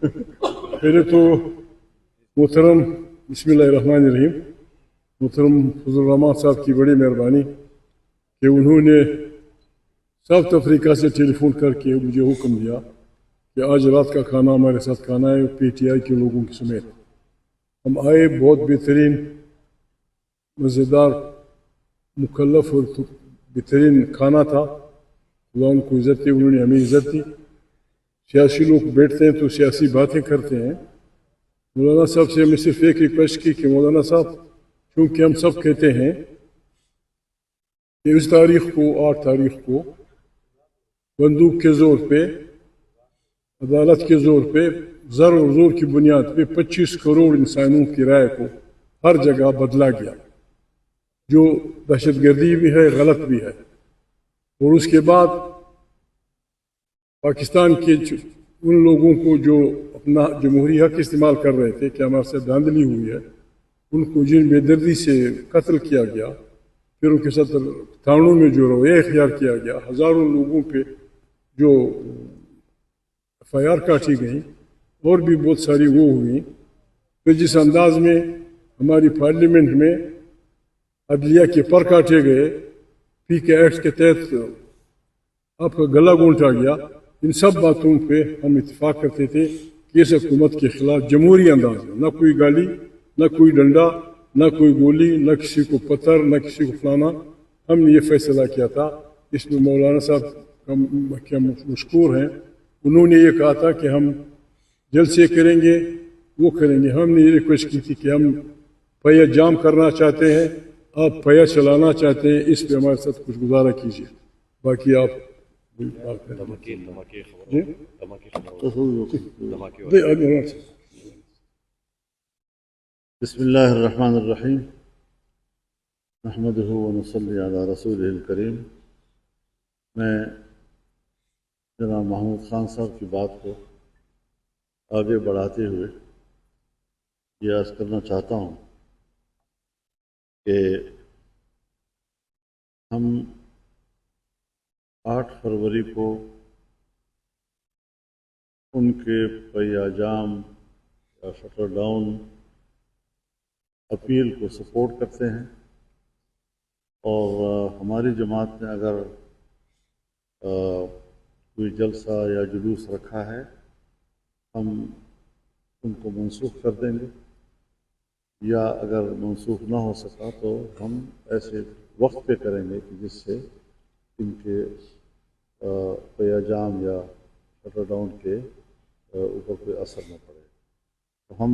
پہلے تو محترم بسم اللہ الرحمن الرحیم محترم فضل الرحمان صاحب کی بڑی مہربانی کہ انہوں نے ساؤتھ افریقہ سے ٹیلی فون کر کے مجھے حکم دیا کہ آج رات کا کھانا ہمارے ساتھ کھانا ہے پی ٹی آئی کے لوگوں کے سمیت. ہم آئے، بہت بہترین مزیدار مکلف اور بہترین کھانا تھا. اللہ ان کو عزت دی، انہوں نے ہمیں عزت دی. سیاسی لوگ بیٹھتے ہیں تو سیاسی باتیں کرتے ہیں. مولانا صاحب سے ہمیں صرف ایک ریکویسٹ کی کہ مولانا صاحب چونکہ ہم سب کہتے ہیں کہ اس تاریخ کو 8 تاریخ کو بندوق کے زور پہ، عدالت کے زور پہ، زر اور زور کی بنیاد پہ 25 کروڑ انسانوں کی رائے کو ہر جگہ بدلا گیا، جو دہشت گردی بھی ہے، غلط بھی ہے. اور اس کے بعد پاکستان کے ان لوگوں کو جو اپنا جمہوری حق استعمال کر رہے تھے کہ ہمارے سے دھاندلی ہوئی ہے، ان کو جن بے دردی سے قتل کیا گیا، پھر ان کے ساتھ تھانوں میں جو رویہ اختیار کیا گیا، ہزاروں لوگوں پہ جو ایف آئی آر کاٹی گئی اور بھی بہت ساری وہ ہوئی. پھر جس انداز میں ہماری پارلیمنٹ میں عدلیہ کے پر کاٹے گئے، پی کے ایکٹ کے تحت آپ کا گلا گھونٹا گیا، ان سب باتوں پہ ہم اتفاق کرتے تھے کہ اس حکومت کے خلاف جمہوری انداز میں نہ کوئی گالی، نہ کوئی ڈنڈا، نہ کوئی گولی، نہ کسی کو پتھر، نہ کسی کو فلانا. ہم نے یہ فیصلہ کیا تھا. اس میں مولانا صاحب کا مشکور ہیں، انہوں نے یہ کہا تھا کہ ہم جلسے کریں گے، وہ کریں گے. ہم نے یہ ریکویسٹ کی تھی کہ ہم پہیا جام کرنا چاہتے ہیں، آپ پہیا چلانا چاہتے ہیں، اس پہ ہمارے ساتھ کچھ گزارا کیجیے. باقی آپ بسم اللہ الرحمن الرحیم نحمدہ ونصلی علی رسولہ الکریم. میں جناب محمود خان صاحب کی بات کو آگے بڑھاتے ہوئے یہ عرض کرنا چاہتا ہوں کہ ہم 8 فروری کو ان کے پہیا جام یا شٹر ڈاؤن اپیل کو سپورٹ کرتے ہیں، اور ہماری جماعت نے اگر کوئی جلسہ یا جلوس رکھا ہے ہم ان کو منسوخ کر دیں گے، یا اگر منسوخ نہ ہو سکا تو ہم ایسے وقت پہ کریں گے کہ جس سے ان کے پہیا جام یا شٹر ڈاؤن کے اوپر کوئی اثر نہ پڑے. تو ہم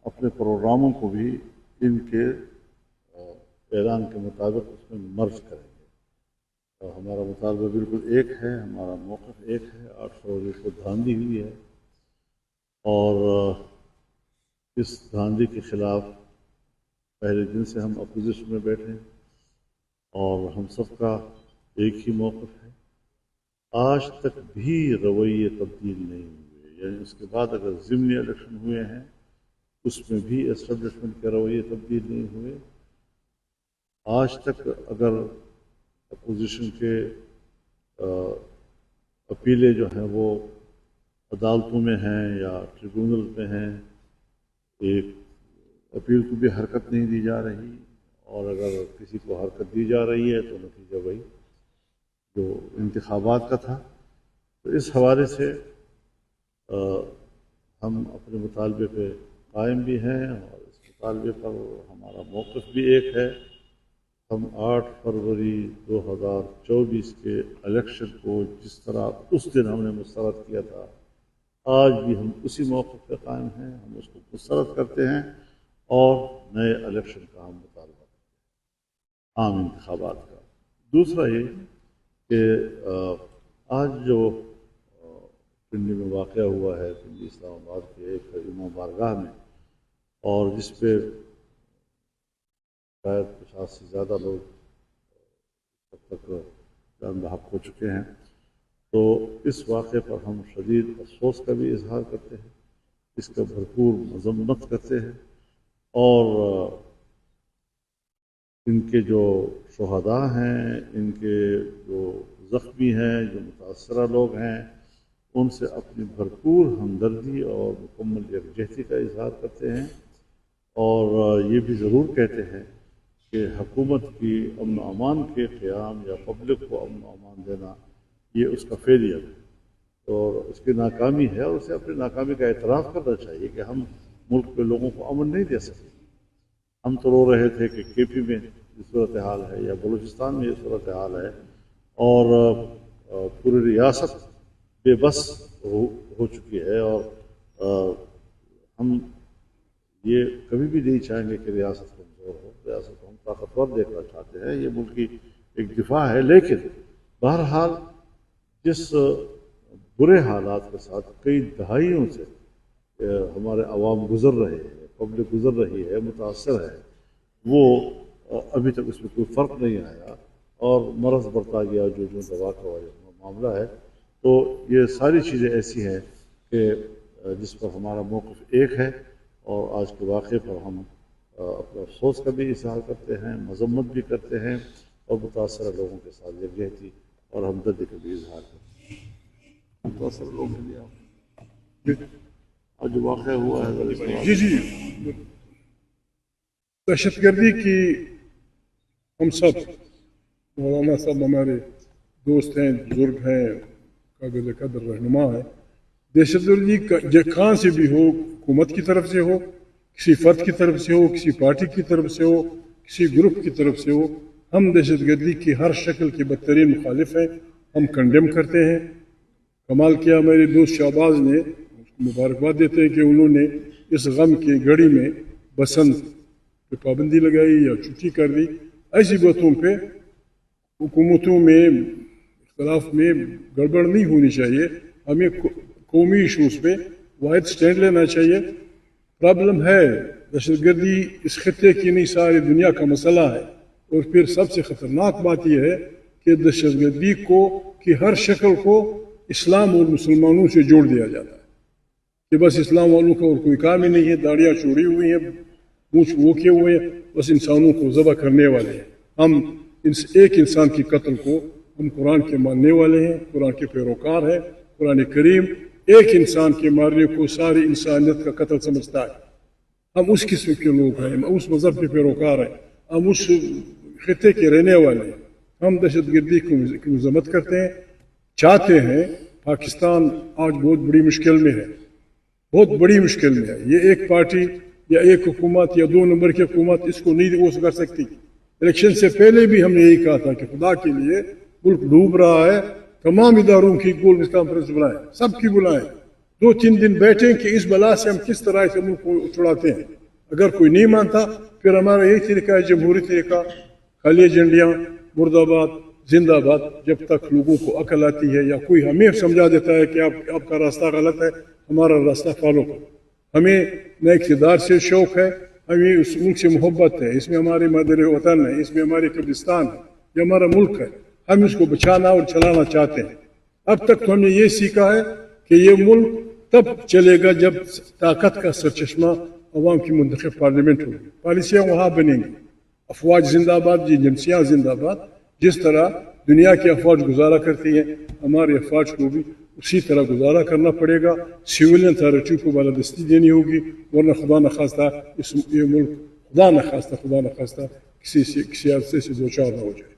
اپنے پروگراموں کو بھی ان کے اعلان کے مطابق اس میں مرج کریں گے. ہمارا مطالبہ بالکل ایک ہے، ہمارا موقف ایک ہے. 8 فروری کو دھاندلی ہوئی ہے اور اس دھاندلی کے خلاف پہلے دن سے ہم اپوزیشن میں بیٹھے ہیں اور ہم سب کا ایک ہی موقف ہے. آج تک بھی رویے تبدیل نہیں ہوئے، یعنی اس کے بعد اگر ضمنی الیکشن ہوئے ہیں اس میں بھی اسٹیبلشمنٹ کے رویے تبدیل نہیں ہوئے. آج تک اگر اپوزیشن کے اپیلیں جو ہیں وہ عدالتوں میں ہیں یا ٹریبیونل میں ہیں، ایک اپیل کو بھی حرکت نہیں دی جا رہی، اور اگر کسی کو حرکت دی جا رہی ہے تو نتیجہ وہی جو انتخابات کا تھا. تو اس حوالے سے ہم اپنے مطالبے پہ قائم بھی ہیں، اور اس مطالبے پر ہمارا موقف بھی ایک ہے. ہم 8 فروری 2024 کے الیکشن کو جس طرح اس دن ہم نے مسترد کیا تھا، آج بھی ہم اسی موقف پہ قائم ہیں. ہم اس کو مسترد کرتے ہیں اور نئے الیکشن کا ہم مطالبہ کرتے ہیں، عام انتخابات کا. دوسرا یہ کہ آج جو پنڈی میں واقعہ ہوا ہے، پنڈی اسلام آباد کے ایک امام بارگاہ میں، اور جس پہ شاید 50 سے زیادہ لوگ اب تک جان بحق ہو چکے ہیں، تو اس واقعے پر ہم شدید افسوس کا بھی اظہار کرتے ہیں، اس کا بھرپور مذمت کرتے ہیں، اور ان کے جو شہداء ہیں، ان کے جو زخمی ہیں، جو متاثرہ لوگ ہیں، ان سے اپنی بھرپور ہمدردی اور مکمل یکجہتی کا اظہار کرتے ہیں، اور یہ بھی ضرور کہتے ہیں کہ حکومت کی امن و امان کے قیام یا پبلک کو امن و امان دینا یہ اس کا فیلئر ہے اور اس کی ناکامی ہے، اور اسے اپنی ناکامی کا اعتراف کرنا چاہیے کہ ہم ملک کے لوگوں کو امن نہیں دے سکتے۔ ہم تو رو رہے تھے کہ کے پی میں یہ صورتحال ہے یا بلوچستان میں یہ صورتحال ہے، اور پوری ریاست بے بس ہو چکی ہے، اور ہم یہ کبھی بھی نہیں چاہیں گے کہ ریاست کمزور ہو، ریاست کو ہم طاقتور دیکھنا چاہتے ہیں، یہ ملک کی ایک دفاع ہے۔ لیکن بہرحال جس برے حالات کے ساتھ کئی دہائیوں سے ہمارے عوام گزر رہے ہیں، پبلک گزر رہی ہے، متاثر ہے، وہ ابھی تک اس میں کوئی فرق نہیں آیا اور مرض بڑھتا گیا جو دوا کا معاملہ ہے۔ تو یہ ساری چیزیں ایسی ہیں کہ جس پر ہمارا موقف ایک ہے، اور آج کے واقعے پر ہم اپنے افسوس کا بھی اظہار کرتے ہیں، مذمت بھی کرتے ہیں، اور متاثرہ لوگوں کے ساتھ یکجہتی اور ہمدردی کا بھی اظہار کرتے ہیں۔ متاثرہ لوگوں کے لیے آج جو واقعہ ہوا ہے جی دہشت گردی کی ہم سب مولانا صاحب ہمارے دوست ہیں، بزرگ ہیں، قابل قدر رہنما ہیں۔ دہشت گردی کہاں سے بھی ہو، حکومت کی طرف سے ہو، کسی فرد کی طرف سے ہو، کسی پارٹی کی طرف سے ہو، کسی گروپ کی طرف سے ہو، ہم دہشت گردی کی ہر شکل کے بدترین مخالف ہیں، ہم کنڈیم کرتے ہیں۔ کمال کیا میرے دوست شہباز نے، مبارکباد دیتے ہیں کہ انہوں نے اس غم کی گھڑی میں بسنت پہ پابندی لگائی یا چھٹی کر دی۔ ایسی باتوں پہ حکومتوں میں اختلاف میں گڑبڑ نہیں ہونی چاہیے، ہمیں قومی ایشوز پہ واحد سٹینڈ لینا چاہیے۔ پرابلم ہے دہشت گردی اس خطے کی نہیں، ساری دنیا کا مسئلہ ہے، اور پھر سب سے خطرناک بات یہ ہے کہ دہشت گردی کی ہر شکل کو اسلام اور مسلمانوں سے جوڑ دیا جاتا ہے کہ بس اسلام والوں کا اور کوئی کام ہی نہیں ہے، داڑیاں چھوڑی ہوئی ہیں، مونچھ وہ کیے ہوئے ہیں، بس انسانوں کو ذبح کرنے والے ہیں۔ ہم ایک انسان کی قتل کو ہم قرآن کے ماننے والے ہیں، قرآن کے پیروکار ہیں۔ قرآن کریم ایک انسان کے مارنے کو ساری انسانیت کا قتل سمجھتا ہے۔ ہم اس قسم کے لوگ ہیں، ہم اس مذہب کے پیروکار ہیں، ہم اس خطے کے رہنے والے ہیں۔ ہم دہشت گردی کی مذمت کرتے ہیں، چاہتے ہیں پاکستان آج بہت بڑی مشکل میں ہے، بہت بڑی مشکل میں ہے۔ یہ ایک پارٹی یا ایک حکومت یا 2 نمبر کی حکومت اس کو نہیں کر سکتی۔ الیکشن سے پہلے بھی ہم نے یہی کہا تھا کہ خدا کے لیے ملک ڈوب رہا ہے، تمام اداروں کی گولڈ کانفرنس بلائیں، سب کی بلائیں، 2-3 دن بیٹھیں کہ اس بلا سے ہم کس طرح سے ملک کو چھڑاتے ہیں۔ اگر کوئی نہیں مانتا پھر ہمارا یہی طریقہ ہے، جمہوری طریقہ، خالی جھنڈیاں، مرد آباد، زندہ باد۔ جب تک لوگوں کو عقل آتی ہے یا کوئی ہمیں سمجھا دیتا ہے کہ آپ کا راستہ غلط ہے، ہمارا راستہ فالو کرو۔ ہمیں نئے اقتدار سے شوق ہے، ہمیں اس ملک سے محبت ہے، اس میں ہماری مادر وطن ہے، اس میں ہماری قبرستان ہے، یہ ہمارا ملک ہے، ہم اس کو بچانا اور چلانا چاہتے ہیں۔ اب تک تو ہم نے یہ سیکھا ہے کہ یہ ملک تب چلے گا جب طاقت کا سرچشمہ عوام کی منتخب پارلیمنٹ ہوگی، پالیسیاں وہاں بنیں گی، افواج زندہ باد، ایجنسیاں زندہ باد۔ جس طرح دنیا کی افواج گزارا کرتی ہیں، ہمارے افواج کو بھی اسی طرح گزارا کرنا پڑے گا، سیویلین اتھارٹی کو بالادستی دینی ہوگی، ورنہ خدا نخواستہ یہ ملک خدا نخواستہ کسی حادثے سے دوچار نہ ہو جائے۔